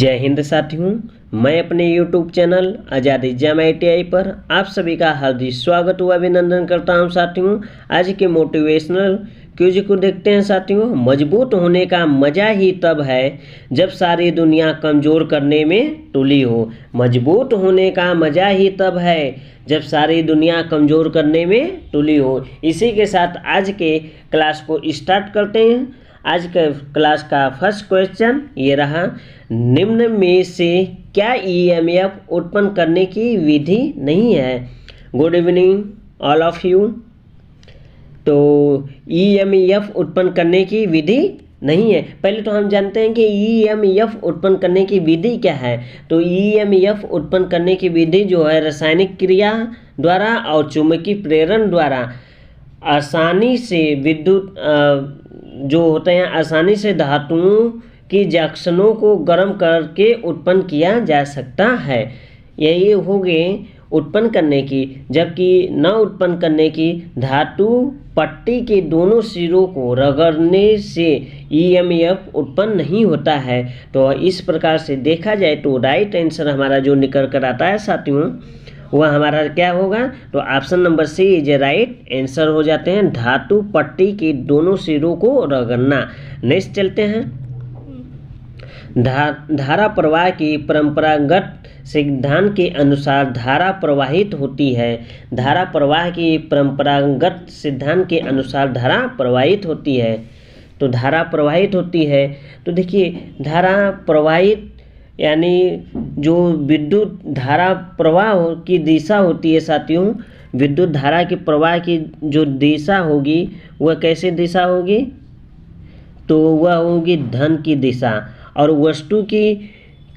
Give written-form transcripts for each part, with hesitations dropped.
जय हिंद साथियों, मैं अपने YouTube चैनल आज़ाद एग्जाम ITI पर आप सभी का हार्दिक स्वागत व अभिनंदन करता हूं। साथियों, आज के मोटिवेशनल क्विज को देखते हैं। साथियों, मजबूत होने का मजा ही तब है जब सारी दुनिया कमज़ोर करने में तुली हो। मजबूत होने का मजा ही तब है जब सारी दुनिया कमज़ोर करने में तुली हो। इसी के साथ आज के क्लास को स्टार्ट करते हैं। आज के क्लास का फर्स्ट क्वेश्चन ये रहा, निम्न में से क्या EMF उत्पन्न करने की विधि नहीं है। Good evening all of you. तो EMF उत्पन्न करने की विधि नहीं है। पहले तो हम जानते हैं कि EMF उत्पन्न करने की विधि क्या है। तो EMF उत्पन्न करने की विधि जो है रासायनिक क्रिया द्वारा और चुंबकीय प्रेरण द्वारा आसानी से विद्युत जो होते हैं आसानी से धातुओं की जंक्शनों को गर्म करके उत्पन्न किया जा सकता है। यही हो गए उत्पन्न करने की, जबकि न उत्पन्न करने की। धातु पट्टी के दोनों सिरों को रगड़ने से EMF उत्पन्न नहीं होता है। तो इस प्रकार से देखा जाए तो राइट आंसर हमारा जो निकल कर आता है साथियों, वह हमारा क्या होगा। तो option number C is right answer हो जाते हैं, धातु पट्टी के दोनों सिरों को रगड़ना। नेक्स्ट चलते हैं। धारा प्रवाह की परंपरागत सिद्धांत के अनुसार धारा प्रवाहित होती है। धारा प्रवाह की परंपरागत सिद्धांत के अनुसार धारा प्रवाहित होती है। तो धारा प्रवाहित होती है, तो देखिए धारा प्रवाहित यानी जो विद्युत धारा प्रवाह की दिशा होती है साथियों, विद्युत धारा के प्रवाह की जो दिशा होगी वह कैसे दिशा होगी, तो वह होगी धन की दिशा। और वस्तु की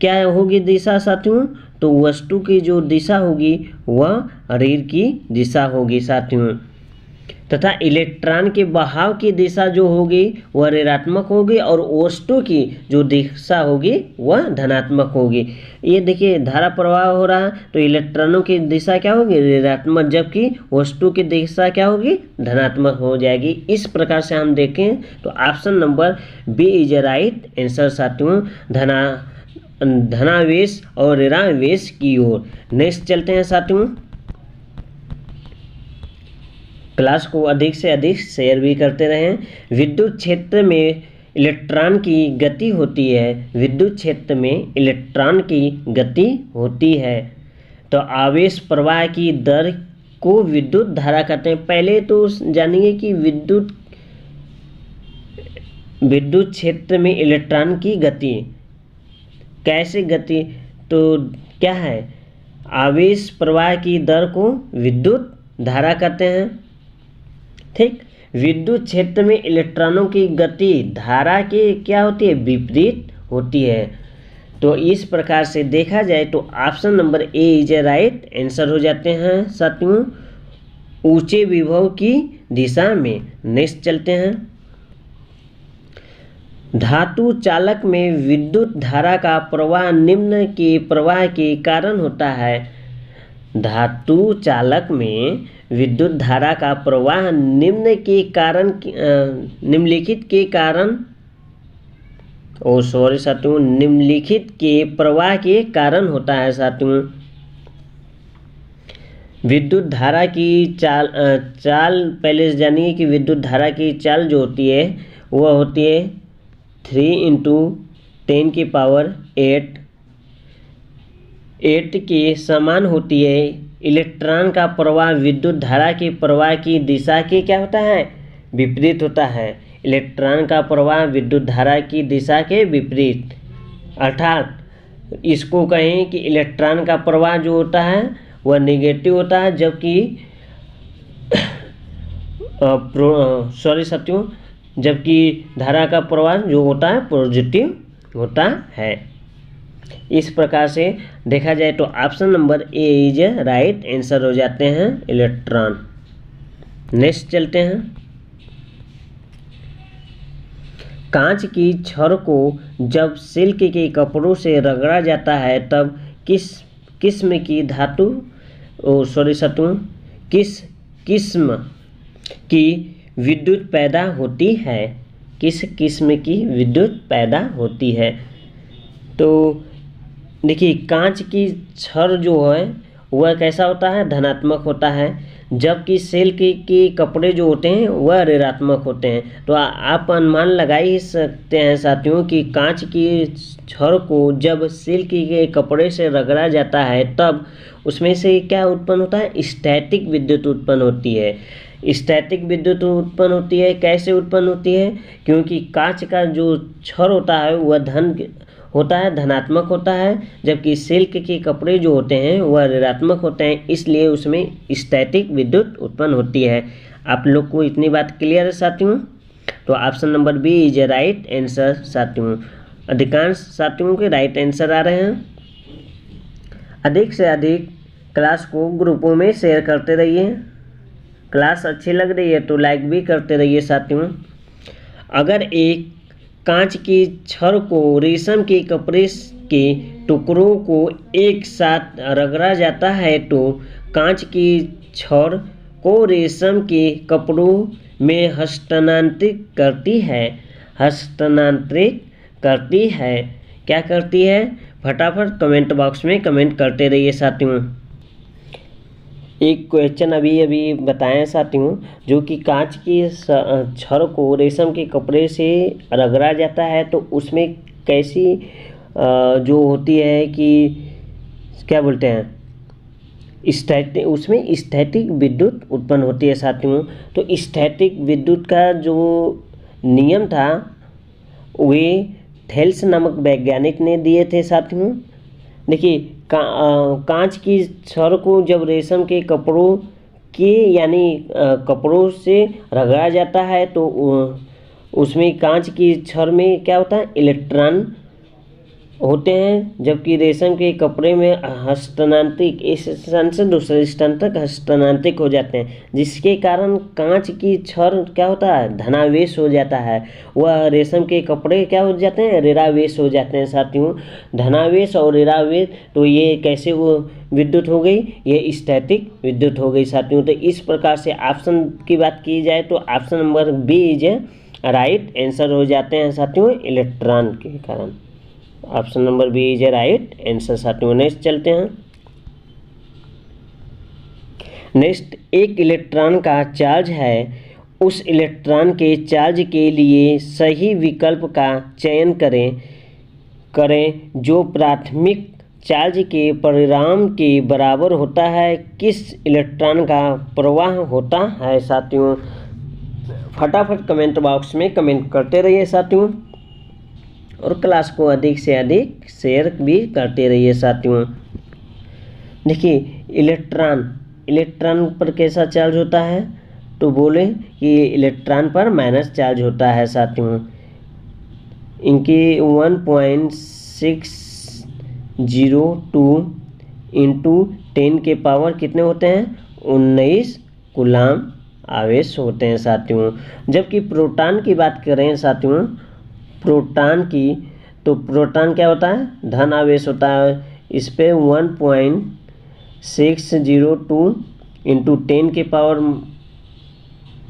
क्या होगी दिशा साथियों, तो वस्तु की जो दिशा होगी वह ऋण की दिशा होगी साथियों। तथा इलेक्ट्रॉन के बहाव की दिशा जो होगी वह ऋणात्मक होगी और वस्तु की जो दिशा होगी वह धनात्मक होगी। ये देखिए धारा प्रवाह हो रहा है तो इलेक्ट्रॉनों की दिशा क्या होगी ऋणात्मक, जबकि वस्तु की दिशा क्या होगी धनात्मक हो जाएगी। इस प्रकार से हम देखें तो option number B is right answer साथियों, धनावेश और ऋणावेश की ओर। नेक्स्ट चलते हैं साथियों। क्लास को अधिक से अधिक शेयर भी करते रहें। विद्युत क्षेत्र में इलेक्ट्रॉन की गति होती है। विद्युत क्षेत्र में इलेक्ट्रॉन की गति होती है। तो आवेश प्रवाह की दर को विद्युत धारा कहते हैं। पहले तो जानिए कि विद्युत क्षेत्र में इलेक्ट्रॉन की गति कैसे गति, तो क्या है, आवेश प्रवाह की दर को विद्युत धारा कहते हैं। ठीक, विद्युत क्षेत्र में इलेक्ट्रॉनों की गति धारा के क्या होती है विपरीत होती है। तो इस प्रकार से देखा जाए तो option number A is right answer हो जाते हैं साथियों, ऊंचे विभव की दिशा में। नेक्स्ट चलते हैं। धातु चालक में विद्युत धारा का प्रवाह निम्न के प्रवाह के कारण होता है। धातु चालक में विद्युत धारा का प्रवाह निम्नलिखित के कारण साथियों, निम्नलिखित के प्रवाह के कारण होता है साथियों। विद्युत धारा की चाल पहले जानिए कि विद्युत धारा की चाल जो होती है वह होती है 3 × 10⁸ के समान होती है। इलेक्ट्रॉन का प्रवाह विद्युत धारा के प्रवाह की दिशा के क्या होता है विपरीत होता है। इलेक्ट्रॉन का प्रवाह विद्युत धारा की दिशा के विपरीत, अर्थात इसको कहें कि इलेक्ट्रॉन का प्रवाह जो होता है वह नेगेटिव होता है, जबकि साथियों, जबकि धारा का प्रवाह जो होता है पॉजिटिव होता है। इस प्रकार से देखा जाए तो option number A is right answer हो जाते हैं इलेक्ट्रॉन। नेक्स्ट चलते हैं। कांच की छड़ को जब सिल्क के कपड़ों से रगड़ा जाता है तब किस किस्म की धातु साथियों, किस किस्म की विद्युत पैदा होती है। किस किस्म की विद्युत पैदा होती है। तो देखिए कांच की छड़ जो है वह कैसा होता है, धनात्मक होता है, जबकि सिल्क के कपड़े जो होते हैं वह ऋणात्मक होते हैं। तो आप अनुमान लगा ही सकते हैं साथियों कि कांच की छड़ को जब सिल्क के कपड़े से रगड़ा जाता है तब उसमें से क्या उत्पन्न होता है, स्टैटिक विद्युत उत्पन्न होती है। स्टैटिक विद्युत उत्पन्न होती है, कैसे उत्पन्न होती है, क्योंकि कांच का जो छड़ होता है वह धनात्मक होता है, जबकि सिल्क के कपड़े जो होते हैं वह ऋणात्मक होते हैं, इसलिए उसमें स्टैटिक विद्युत उत्पन्न होती है। आप लोग को इतनी बात क्लियर है साथियों? तो option number B is a right answer साथियों। अधिकांश साथियों के राइट आंसर आ रहे हैं। अधिक से अधिक क्लास को ग्रुपों में शेयर करते रहिए। क्लास अच्छी लग रही है तो लाइक भी करते रहिए साथियों। अगर एक कांच की छड़ को रेशम के कपड़े के टुकड़ों को एक साथ रगड़ा जाता है तो कांच की छड़ को रेशम के कपड़ों में हस्तांतरित करती है। क्या करती है? फटाफट कमेंट बॉक्स में कमेंट करते रहिए साथियों। एक क्वेश्चन अभी बताएं साथियों, जो कि कांच की छड़ को रेशम के कपड़े से रगड़ा जाता है तो उसमें कैसी जो होती है कि क्या बोलते हैं, उसमें स्टैटिक विद्युत उत्पन्न होती है साथियों। तो स्टैटिक विद्युत का जो नियम था वे थेल्स नामक वैज्ञानिक ने दिए थे साथियों। देखिए कांच की छड़ को जब रेशम के कपड़ों के यानी कपड़ों से रगड़ा जाता है तो उसमें कांच की छड़ में क्या होता है, इलेक्ट्रॉन होते हैं, जबकि रेशम के कपड़े में हस्तांतरित इस स्थान से दूसरे स्थान तक हस्तांतरित हो जाते हैं, जिसके कारण कांच की छड़ क्या होता है, धनावेश हो जाता है। वह रेशम के कपड़े क्या हो जाते हैं, ऋणावेश हो जाते हैं साथियों। धनावेश और ऋणावेश, तो ये कैसे वो विद्युत हो गई, ये स्टैटिक विद्युत हो गई साथियों। तो इस प्रकार से ऑप्शन की बात की जाए तो option number B is right answer हो जाते हैं साथियों, इलेक्ट्रॉन के कारण। Option number B is a right answer साथियों। नेक्स्ट चलते हैं। नेक्स्ट, एक इलेक्ट्रॉन का चार्ज है, उस इलेक्ट्रॉन के चार्ज के लिए सही विकल्प का चयन करें जो प्राथमिक चार्ज के परिमाण के बराबर होता है। किस इलेक्ट्रॉन का प्रवाह होता है साथियों? फटाफट कमेंट बॉक्स में कमेंट करते रहिए साथियों और क्लास को अधिक से अधिक शेयर भी करते रहिए साथियों। देखिए इलेक्ट्रॉन पर कैसा चार्ज होता है, तो बोले कि इलेक्ट्रॉन पर माइनस चार्ज होता है साथियों। इनकी 1.602 इंटू 10 के पावर कितने होते हैं, 19 कूलाम आवेश होते हैं साथियों। जबकि प्रोटॉन की बात करें साथियों, प्रोटॉन की, तो प्रोटॉन क्या होता है, धन आवेश होता है। इस पे 1.602 इंटू 10 के पावर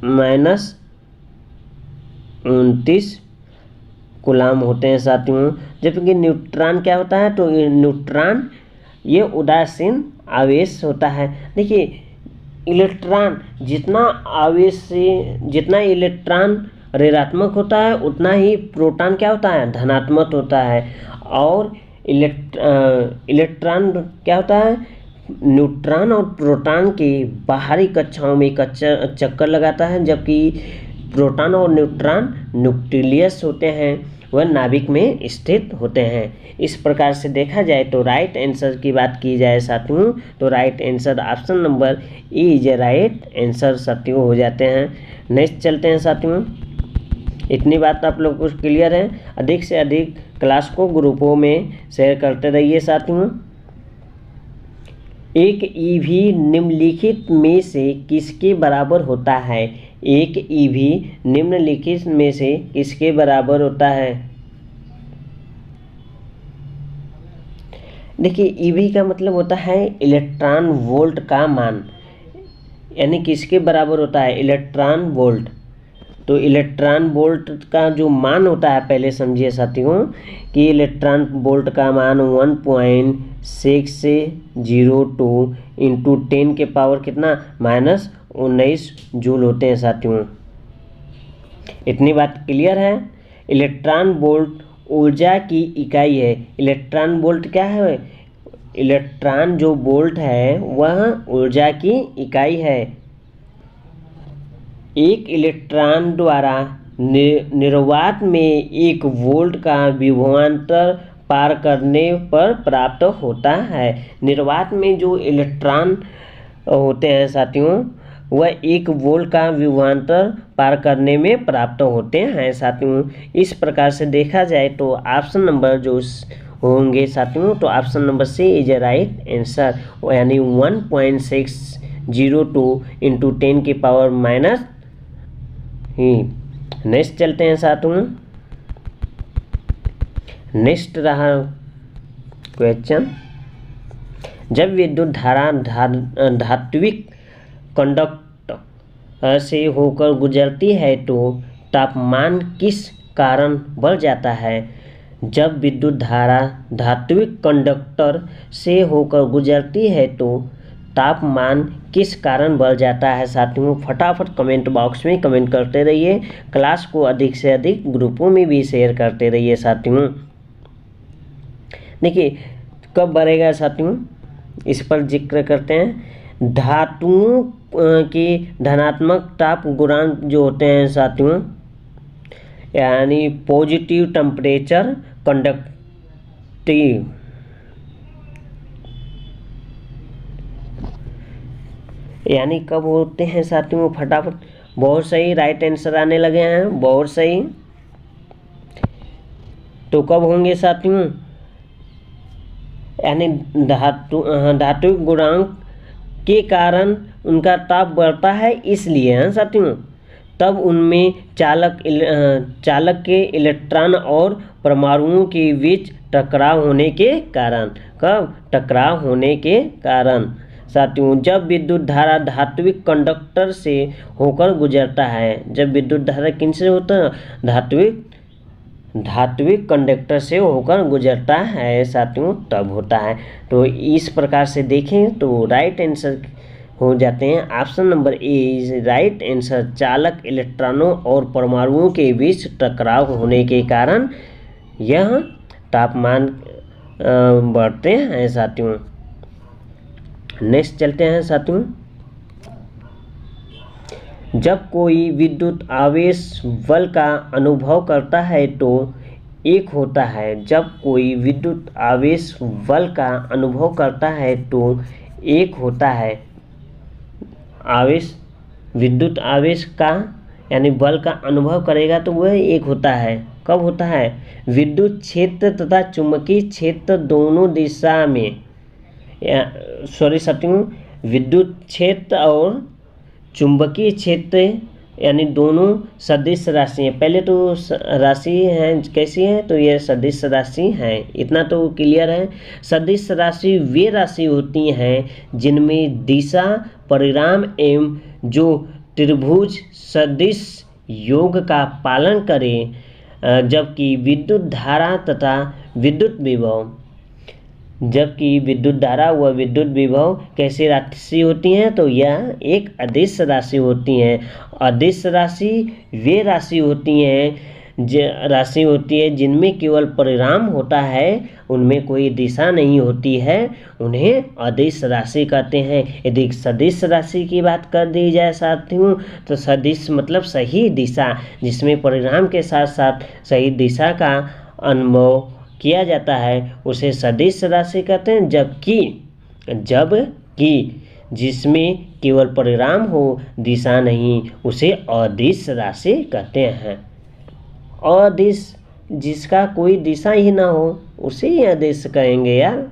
माइनस 29 कूलाम होते हैं साथियों। जबकि न्यूट्रॉन क्या होता है, तो न्यूट्रॉन ये उदासीन आवेश होता है। देखिए इलेक्ट्रॉन जितना इलेक्ट्रॉन ऋणात्मक होता है उतना ही प्रोटॉन क्या होता है, धनात्मक होता है। और इलेक्ट्रॉन क्या होता है, न्यूट्रॉन और प्रोटॉन के बाहरी कक्षाओं में चक्कर लगाता है, जबकि प्रोटॉन और न्यूट्रॉन न्यूक्लियस होते हैं, वह नाभिक में स्थित होते हैं। इस प्रकार से देखा जाए तो राइट आंसर की बात की जाए साथियों, तो right answer option number E is right answer साथियों हो जाते हैं। नेक्स्ट चलते हैं साथियों। इतनी बात आप लोग को क्लियर है। अधिक से अधिक क्लास को ग्रुपों में शेयर करते रहिए साथियों। एक ईवी निम्नलिखित में से किसके बराबर होता है? एक ईवी निम्नलिखित में से किसके बराबर होता है? देखिए ईवी का मतलब होता है इलेक्ट्रॉन वोल्ट का मान, यानी किसके बराबर होता है, इलेक्ट्रॉन वोल्ट। तो इलेक्ट्रॉन वोल्ट का जो मान होता है, पहले समझिए साथियों कि इलेक्ट्रॉन वोल्ट का मान 1.602 इंटू 10 के पावर कितना -19 जूल होते हैं साथियों। इतनी बात क्लियर है। इलेक्ट्रॉन वोल्ट ऊर्जा की इकाई है। इलेक्ट्रॉन वोल्ट क्या है? इलेक्ट्रॉन जो वोल्ट है वह ऊर्जा की इकाई है। एक इलेक्ट्रॉन द्वारा निर्वात में 1 वोल्ट का विभवांतर पार करने पर प्राप्त होता है। निर्वात में जो इलेक्ट्रॉन होते हैं साथियों वह 1 वोल्ट का विभवांतर पार करने में प्राप्त होते हैं साथियों। इस प्रकार से देखा जाए तो ऑप्शन नंबर जो होंगे साथियों, तो option number C is a right answer, यानी 1.602 इंटू 10 की पावर माइनस ही। नेक्स्ट चलते हैं साथियों। नेक्स्ट रहा क्वेश्चन, जब विद्युत धारा धात्विक कंडक्टर से होकर गुजरती है तो तापमान किस कारण बढ़ जाता है? जब विद्युत धारा धात्विक कंडक्टर से होकर गुजरती है तो तापमान किस कारण बढ़ जाता है साथियों? फटाफट कमेंट बॉक्स में कमेंट करते रहिए। क्लास को अधिक से अधिक ग्रुपों में भी शेयर करते रहिए साथियों। देखिए कब बढ़ेगा साथियों, इस पर जिक्र करते हैं। धातुओं की धनात्मक ताप गुणांक जो होते हैं साथियों, यानी पॉजिटिव टेम्परेचर कंडक्टिव, यानी कब होते हैं साथियों? फटाफट, बहुत सही, राइट आंसर आने लगे हैं, बहुत सही। तो कब होंगे साथियों? यानी धातुविक गुणांक के कारण उनका ताप बढ़ता है, इसलिए हैं साथियों। तब उनमें चालक के इलेक्ट्रॉन और परमाणुओं के बीच टकराव होने के कारण, कब? टकराव होने के कारण साथियों। जब विद्युत धारा धात्विक कंडक्टर से होकर गुजरता है, जब विद्युत धारा किनसे होता है? धात्विक कंडक्टर से होकर गुजरता है साथियों, तब होता है। तो इस प्रकार से देखें तो राइट आंसर हो जाते हैं option number A is right answer. चालक इलेक्ट्रॉनों और परमाणुओं के बीच टकराव होने के कारण यह तापमान बढ़ते हैं साथियों। नेक्स्ट चलते हैं साथियों। जब कोई विद्युत आवेश बल का अनुभव करता है तो एक होता है। जब कोई विद्युत आवेश बल का अनुभव करता है तो एक होता है। आवेश, विद्युत आवेश का यानी बल का अनुभव करेगा तो वह एक होता है। कब होता है? विद्युत क्षेत्र तथा चुंबकीय क्षेत्र दोनों दिशा में, सॉरी साथियों, विद्युत क्षेत्र और चुंबकीय क्षेत्र यानी दोनों सदिश राशि हैं। पहले तो राशि हैं, कैसी हैं? तो ये सदिश राशि हैं, इतना तो क्लियर है। सदिश राशि वे राशि होती हैं जिनमें दिशा, परिमाण एवं जो त्रिभुज सदिश योग का पालन करें, जबकि विद्युत धारा तथा विद्युत विभव, जबकि विद्युत धारा व विद्युत विभव कैसी राशि होती हैं? तो यह एक अदिश राशि होती हैं। अदिश राशि वे राशि होती है जिनमें केवल परिमाण होता है, उनमें कोई दिशा नहीं होती है, उन्हें अदिश राशि कहते हैं। यदि सदिश राशि की बात कर दी जाए साथियों, तो सदिश मतलब सही दिशा, जिसमें परिमाण के साथ साथ सही दिशा का अनुभव किया जाता है, उसे सदिश राशि कहते हैं। जबकि जिसमें केवल परिमाण हो, दिशा नहीं, उसे अदिश राशि कहते हैं। अदिश, जिसका कोई दिशा ही ना हो, उसे ही अदिश कहेंगे यार।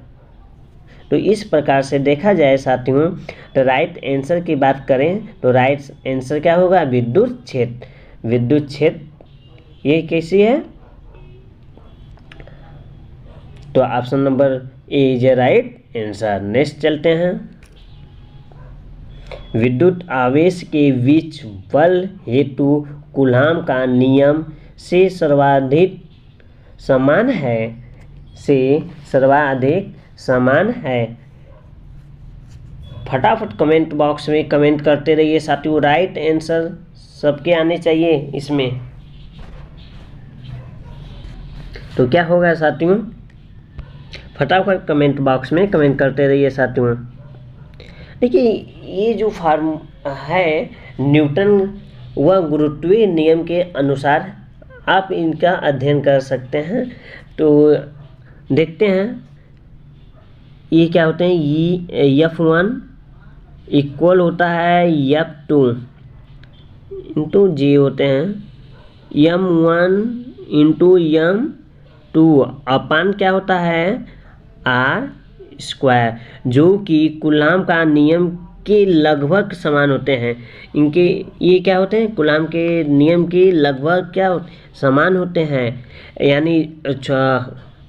तो इस प्रकार से देखा जाए साथियों, तो राइट आंसर की बात करें तो राइट आंसर क्या होगा? विद्युत क्षेत्र। विद्युत क्षेत्र ये कैसी है? तो option number A is a right answer. Next चलते हैं। विद्युत आवेश के बीच बल हेतु कूलाम का नियम से सर्वाधिक समान है। फटाफट कमेंट बॉक्स में कमेंट करते रहिए साथियों। राइट आंसर सबके आने चाहिए इसमें। तो क्या होगा साथियों, फटाफट कमेंट बॉक्स में कमेंट करते रहिए साथियों। देखिए ये जो फॉर्म है न्यूटन व गुरुत्वीय नियम के अनुसार आप इनका अध्ययन कर सकते हैं। तो देखते हैं ये क्या होते हैं। ये F1 इक्वल होता है F2 इंटू जी होते हैं M1 इंटू M2 अपान क्या होता है R स्क्वायर, जो कि कूलाम का नियम के लगभग समान होते हैं। इनके ये क्या होते हैं, कूलाम के नियम के लगभग क्या समान होते हैं। यानी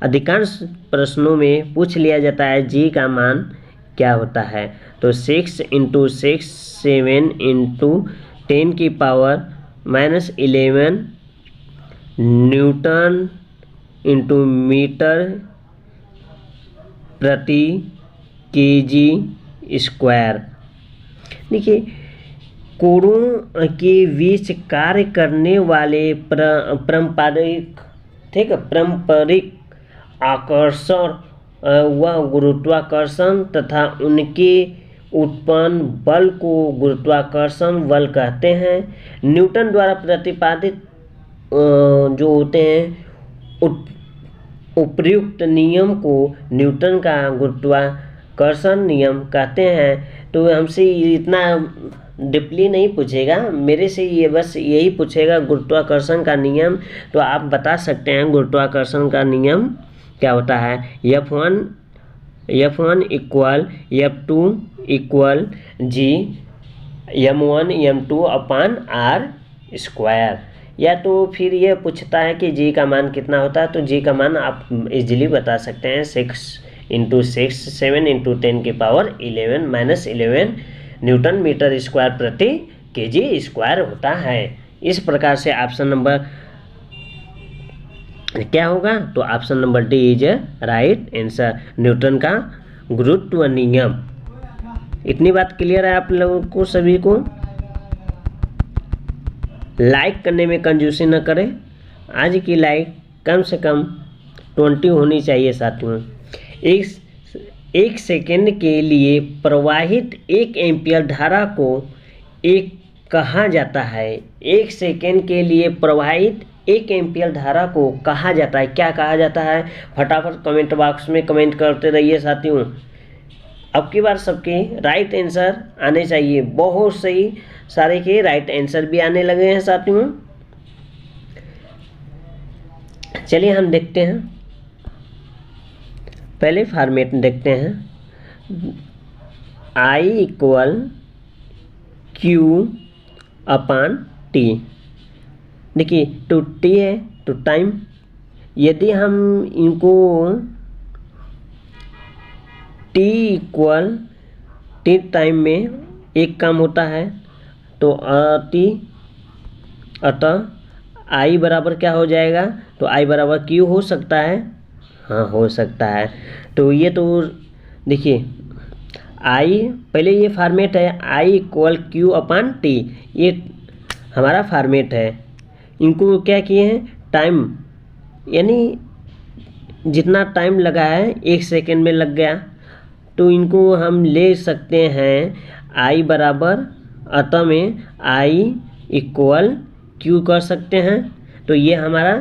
अधिकांश प्रश्नों में पूछ लिया जाता है जी का मान क्या होता है। तो 6 इंटू 6 7 इंटू 10 की पावर -11 न्यूटन इंटू मीटर प्रति केजी स्क्वायर। देखिए कोणों के बीच कार्य करने वाले पारंपरिक आकर्षण व गुरुत्वाकर्षण तथा उनके उत्पन्न बल को गुरुत्वाकर्षण बल कहते हैं। न्यूटन द्वारा प्रतिपादित जो होते हैं उपर्युक्त नियम को न्यूटन का गुरुत्वाकर्षण नियम कहते हैं। तो हमसे इतना डीपली नहीं पूछेगा, मेरे से ये बस यही पूछेगा गुरुत्वाकर्षण का नियम। तो आप बता सकते हैं गुरुत्वाकर्षण का नियम क्या होता है। F1 इक्वल F2 इक्वल जी M1 M2 अपान R स्क्वायर। या तो फिर ये पूछता है कि जी का मान कितना होता है, तो जी का मान आप इजीली बता सकते हैं 6 इंटू 6 7 इंटू 10 की पावर 11 -11 न्यूटन मीटर स्क्वायर प्रति केजी स्क्वायर होता है। इस प्रकार से ऑप्शन नंबर क्या होगा, तो option number D is right answer, Newton का गुरुत्व नियम। इतनी बात क्लियर है आप लोगों को सभी को। लाइक करने में कंजूसी न करें, आज की लाइक कम से कम 20 होनी चाहिए साथियों। एक सेकेंड के लिए प्रवाहित 1 एम्पियर धारा को एक कहा जाता है। 1 सेकेंड के लिए प्रवाहित 1 एम्पियर धारा को कहा जाता है। क्या कहा जाता है, फटाफट कमेंट बॉक्स में कमेंट करते रहिए साथियों। अब की बार सबके राइट आंसर आने चाहिए। बहुत सही सारे के राइट आंसर भी आने लगे हैं साथियों। चलिए हम देखते हैं, पहले फॉर्मेट देखते हैं। I equal Q upon T। देखिए टू T है तो टाइम, यदि हम इनको T इक्वल T टाइम में एक काम होता है तो अतः I बराबर क्या हो जाएगा, तो I बराबर Q हो सकता है, हाँ हो सकता है। तो ये तो देखिए I पहले ये फॉर्मेट है I equal Q upon T, ये हमारा फॉर्मेट है। इनको क्या किए हैं, टाइम यानी जितना टाइम लगा है 1 सेकेंड में लग गया, तो इनको हम ले सकते हैं I बराबर अतः में I इक्वल Q कर सकते हैं। तो ये हमारा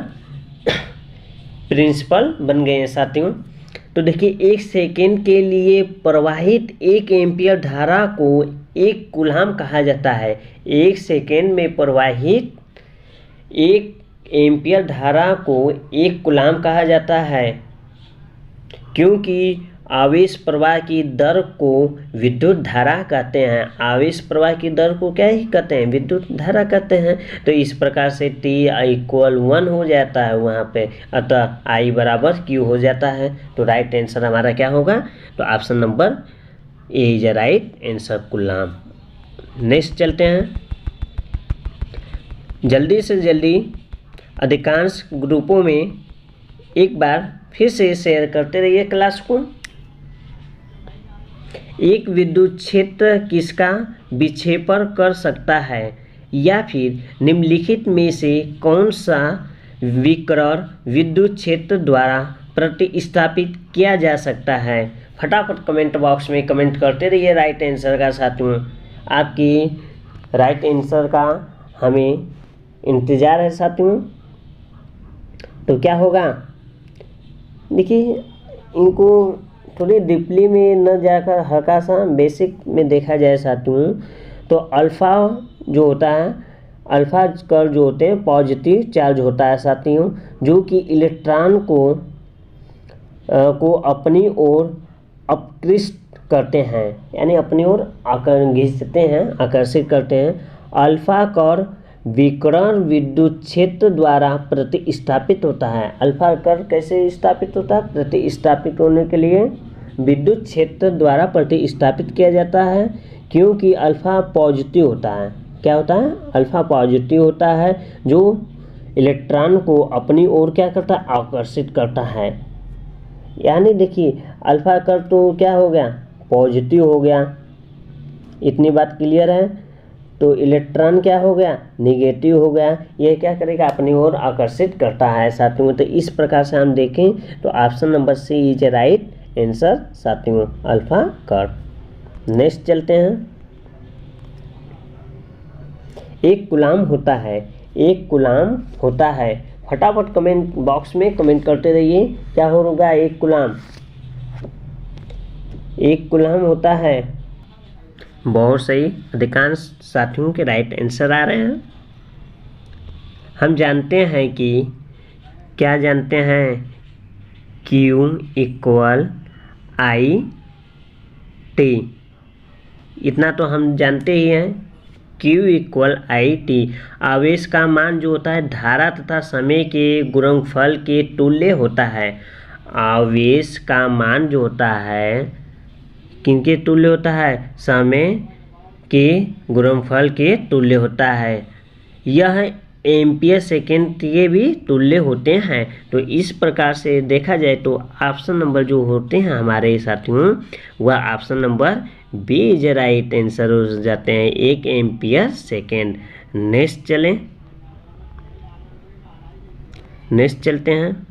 प्रिंसिपल बन गए हैं साथियों। तो देखिए 1 सेकेंड के लिए प्रवाहित 1 एम्पियर धारा को 1 कूलाम कहा जाता है। 1 सेकेंड में प्रवाहित 1 एम्पियर धारा को 1 कूलाम कहा जाता है, क्योंकि आवेश प्रवाह की दर को विद्युत धारा कहते हैं। आवेश प्रवाह की दर को क्या ही कहते हैं, विद्युत धारा कहते हैं। तो इस प्रकार से T इक्वल 1 हो जाता है वहाँ पे, अतः I बराबर Q हो जाता है। तो राइट आंसर हमारा क्या होगा, तो option number A is right answer coulomb. Next चलते हैं। जल्दी से जल्दी अधिकांश ग्रुपों में एक बार फिर से शेयर करते रहिए क्लास को। एक विद्युत क्षेत्र किसका विक्षेपण कर सकता है, या फिर निम्नलिखित में से कौन सा विकिरण विद्युत क्षेत्र द्वारा प्रतिस्थापित किया जा सकता है? फटाफट कमेंट बॉक्स में कमेंट करते रहिए राइट आंसर का साथियों। आपकी राइट आंसर का हमें इंतज़ार है साथियों। तो क्या होगा, देखिए इनको थोड़ी डीपली में न जाकर हल्का सा बेसिक में देखा जाए साथियों, तो अल्फ़ा जो होता है, अल्फ़ा कण जो होते हैं पॉजिटिव चार्ज होता है साथियों, जो कि इलेक्ट्रॉन को अपनी ओर अपकृष्ट करते हैं, यानी अपनी ओर खींचते हैं, आकर्षित करते हैं। अल्फ़ा कण विकिरण विद्युत क्षेत्र द्वारा प्रतिस्थापित होता है। अल्फ़ा कण कैसे स्थापित होता है? प्रतिस्थापित होने के लिए विद्युत क्षेत्र द्वारा प्रतिस्थापित किया जाता है, क्योंकि अल्फ़ा पॉजिटिव होता है। क्या होता है? अल्फ़ा पॉजिटिव होता है, जो इलेक्ट्रॉन को अपनी ओर क्या करता है? आकर्षित करता है। यानी देखिए अल्फ़ा कण तो क्या हो गया? पॉजिटिव हो गया। इतनी बात क्लियर है। तो इलेक्ट्रॉन क्या हो गया? निगेटिव हो गया। ये क्या करेगा? अपनी ओर आकर्षित करता है साथियों। तो इस प्रकार से हम देखें तो option number C is right answer साथियों, अल्फ़ा कण। नेक्स्ट चलते हैं। एक कूलाम होता है, एक कूलाम होता है। फटाफट कमेंट बॉक्स में कमेंट करते रहिए क्या होगा? एक कूलाम, एक कूलाम होता है। बहुत सही, अधिकांश साथियों के राइट आंसर आ रहे हैं। हम जानते हैं कि क्या जानते हैं? Q इक्वल आई टी, इतना तो हम जानते ही हैं। Q equal I T. आवेश का मान जो होता है धारा तथा समय के गुणनफल के तुल्य होता है। आवेश का मान जो होता है किनके तुल्य होता है? समय के गुणनफल के तुल्य होता है। यह एम्पियर सेकेंड के भी तुल्य होते हैं। तो इस प्रकार से देखा जाए तो ऑप्शन नंबर जो होते हैं हमारे साथियों, वह option number B is right answer हो जाते हैं, 1 एम्पियर सेकेंड। नेक्स्ट चलें, नेक्स्ट चलते हैं।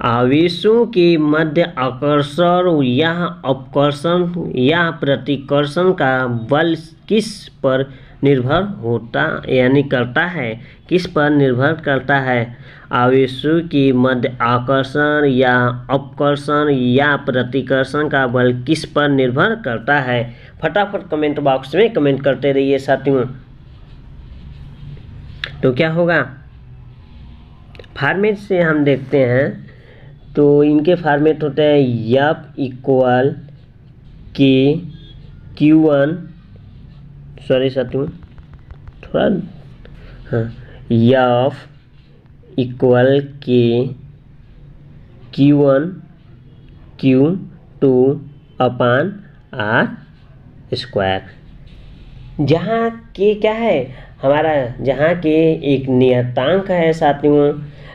आवेशों के मध्य आकर्षण या अपकर्षण या प्रतिकर्षण का बल किस पर निर्भर होता यानी करता है? किस पर निर्भर करता है? आवेशों के मध्य आकर्षण या अपकर्षण या प्रतिकर्षण का बल किस पर निर्भर करता है? फटाफट कमेंट बॉक्स में कमेंट करते रहिए साथियों। तो क्या होगा? फॉर्मेट से हम देखते हैं तो इनके फॉर्मेट होते हैं F इक्वल के Q1, सॉरी साथियों थोड़ा, हाँ, F इक्वल के Q1 Q2 अपान R स्क्वायर। जहाँ के क्या है हमारा? जहाँ के एक नियतांक है साथियों।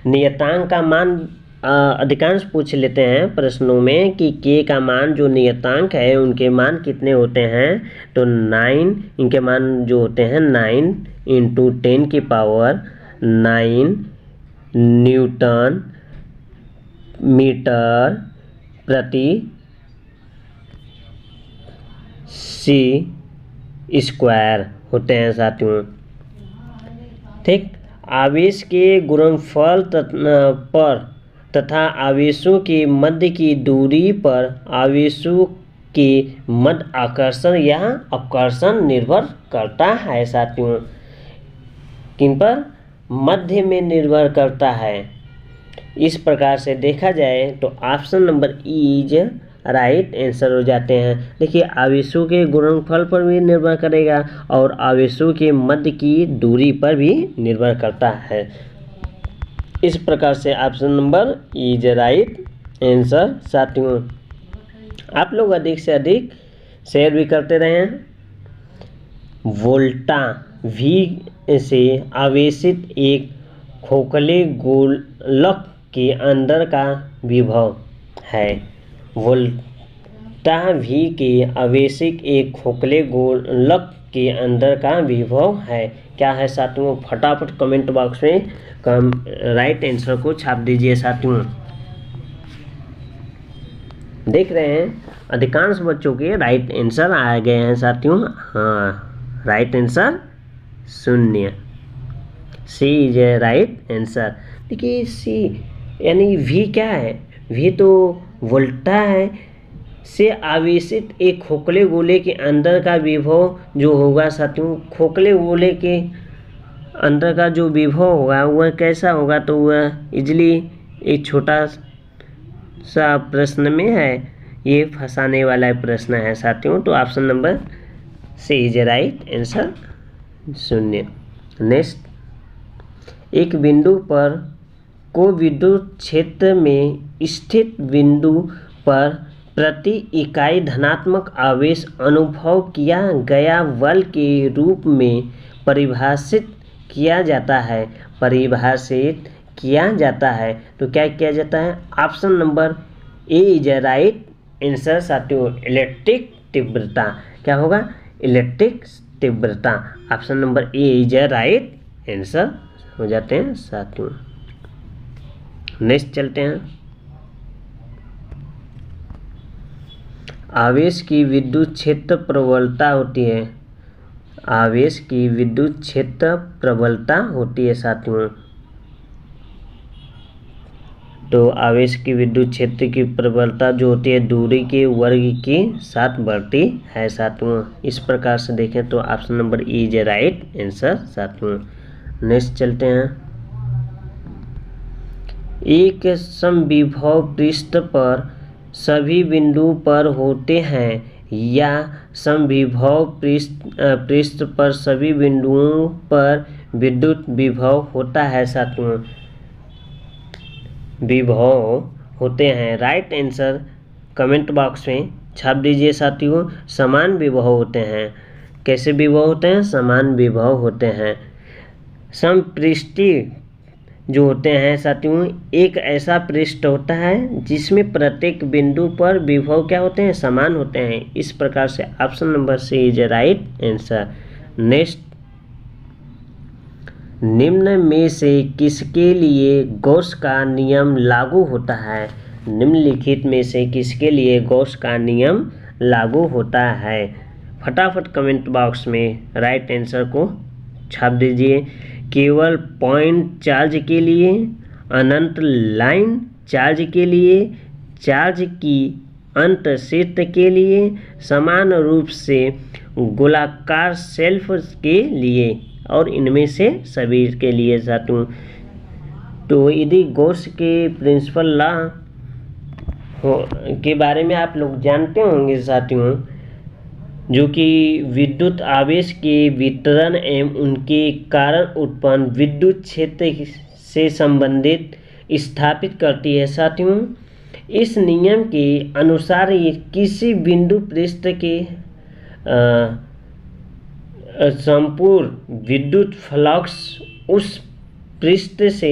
नियतांक का मान अधिकांश पूछ लेते हैं प्रश्नों में कि के का मान जो नियतांक है उनके मान कितने होते हैं? तो 9, इनके मान जो होते हैं 9 × 10 की पावर 9 न्यूटन मीटर प्रति सी स्क्वायर होते हैं साथियों। ठीक, आवेश के गुणनफल पर तथा आवेशों के मध्य की दूरी पर आवेशों के मध्य आकर्षण या अपकर्षण निर्भर करता है साथियों। किन पर? मध्य में निर्भर करता है। इस प्रकार से देखा जाए तो option number is right answer हो जाते हैं। देखिए आवेशों के गुणनफल पर भी निर्भर करेगा और आवेशों के मध्य की दूरी पर भी निर्भर करता है। इस प्रकार से option number is right answer साथियों। आप लोग अधिक से अधिक शेयर भी करते रहें। वोल्टा V से आवेशित एक खोखले गोलक के अंदर का विभव है। वोल्टा V के आवेशित एक खोखले गोलक के अंदर का विभव है। क्या है साथियों? फटाफट कमेंट बॉक्स में राइट आंसर को छाप दीजिए साथियों। देख रहे हैं अधिकांश बच्चों के राइट आंसर आ गए हैं साथियों। हाँ, right answer 0। C is a right answer. देखिए सी यानी वी क्या है? वी तो वोल्टा है से आवेशित एक खोखले गोले के अंदर का विभव जो होगा साथियों, खोखले गोले के अंदर का जो विभव होगा वह कैसा होगा? तो वह इजली एक छोटा सा प्रश्न में है, ये फंसाने वाला प्रश्न है साथियों। तो option number C is right answer 0। Next, एक बिंदु पर को विद्युत क्षेत्र में स्थित बिंदु पर प्रति इकाई धनात्मक आवेश अनुभव किया गया बल के रूप में परिभाषित किया जाता है। परिभाषित किया जाता है तो क्या किया जाता है? Option number A is a right answer साथियों, इलेक्ट्रिक तीव्रता। क्या होगा? इलेक्ट्रिक तीव्रता। Option number A is a right answer हो जाते हैं साथियों। नेक्स्ट चलते हैं, आवेश की विद्युत क्षेत्र प्रबलता होती है। आवेश की विद्युत क्षेत्र प्रबलता होती है साथियों। तो आवेश की विद्युत क्षेत्र की प्रबलता जो होती है दूरी के वर्ग के साथ बढ़ती है साथियों। इस प्रकार से देखें तो option number E is right answer साथियों। नेक्स्ट चलते हैं, एक समविभव पृष्ठ पर सभी बिंदु पर होते हैं या समविभव पृष्ठ पर सभी बिंदुओं पर विद्युत विभव होता है साथियों। विभव होते हैं, राइट आंसर कमेंट बॉक्स में छाप दीजिए साथियों। समान विभव होते हैं। कैसे विभव होते हैं? समान विभव होते हैं। समपृष्ठी जो होते हैं साथियों, एक ऐसा पृष्ठ होता है जिसमें प्रत्येक बिंदु पर विभव क्या होते हैं? समान होते हैं। इस प्रकार से option number C is right answer. Next, निम्न में से किसके लिए गॉस का नियम लागू होता है? निम्नलिखित में से किसके लिए गॉस का नियम लागू होता है? फटाफट कमेंट बॉक्स में राइट आंसर को छाप दीजिए। केवल पॉइंट चार्ज के लिए, अनंत लाइन चार्ज के लिए, चार्ज की अंत क्षेत्र के लिए, समान रूप से गोलाकार शेल्फ के लिए और इनमें से सभी के लिए साथियों। तो यदि गॉस के प्रिंसिपल लॉ के बारे में आप लोग जानते होंगे साथियों, जो कि विद्युत आवेश के वितरण एवं उनके कारण उत्पन्न विद्युत क्षेत्र से संबंधित स्थापित करती है साथियों। इस नियम के अनुसार ये किसी बिंदु पृष्ठ के संपूर्ण विद्युत फ्लक्स उस पृष्ठ से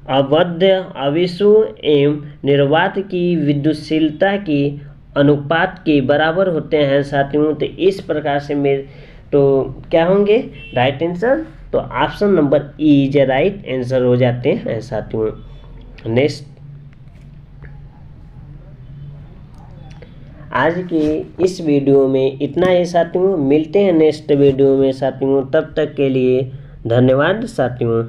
आबद्ध आवेशों एवं निर्वात की विद्युतशीलता की अनुपात के बराबर होते हैं साथियों। तो इस प्रकार से तो क्या होंगे राइट आंसर? तो option number E is right answer हो जाते हैं साथियों। नेक्स्ट, आज के इस वीडियो में इतना ही साथियों। मिलते हैं नेक्स्ट वीडियो में साथियों। तब तक के लिए धन्यवाद साथियों।